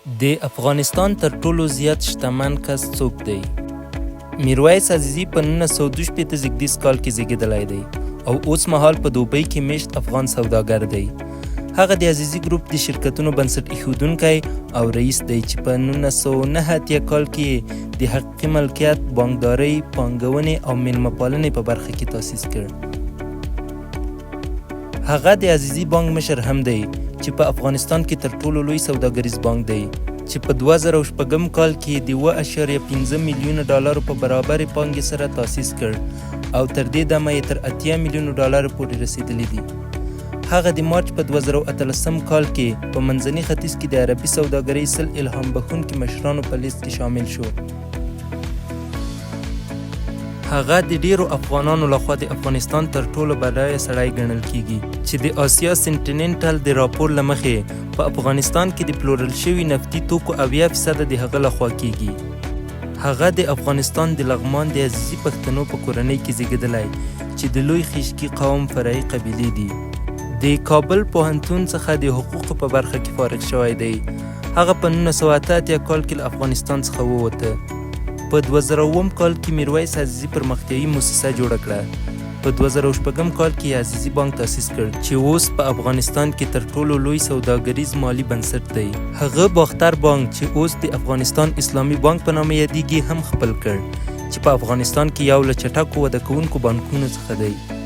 د افغانستان تر ټولو زیات شتمن کس څوک دی؟ میر ویس عزیزي په 1962 زیږدیز کال کې زیږېدلی دی او اوس مهال په دوبۍ کې میشت افغان سوداګر دی. هغه د عزیزي ګروپ د شرکتونو بنسټ ایښودونکی او رئیس دی چې په 1989 کال کې د حقیقي ملکیت، بانکدارۍ، پانګونې او میلمه پالنې په برخه کې تاسیس کړ. هغه د عزیزي بانک مشر هم دی چې په افغانستان کې تر ټولو لوی سوداګریز بانک دی چې په 2006 کال کې د 1.5 میلیونه ډالرو په برابر پانګې سره تاسیس کړ او تر دې دمه یې تر 80 میلیونه ډالرو پورې رسیدلی دی. هغه د مارچ په 2018 کال کې په منځني ختیځ کې د عربي سوداګرۍ 100 الهام بخښونکي مشرانو په لیست کې شامل شو. هغه د ډیرو افغانانو لخوا د افغانستان تر ټولو بډایه سړی ګڼل کیږي چې د آسیا سنټیننټل د راپور له مخې په افغانستان کې د پلورل شوي نفتي توکو 80% د هغه لخوا کیږي. هغه د افغانستان د لغمان د عزیزي پښتنو په کورنۍ کې زیږېدلی چې د لوی خیشکي قوم فرعي قبیلې دي. د کابل پوهنتون څخه د حقوقو په برخه کې فارغ شوی دی. هغه په 1988 کال کې له افغانستان څخه ووته. په 2000 کال کې میر ویس عزیزي پرمختیایي موسسه جوړه کړه. په 2006 کال کې عزیزي بانک تاسیس کړ چې اوس په افغانستان کې تر ټولو لوی سوداګریز مالی بنسټ دی. هغه باختر بانک چې اوس د افغانستان اسلامي بانک په نامه یادیږي هم خپل کړ چې په افغانستان کې یو له چټکو وده کوونکو بانکونو څخه دی.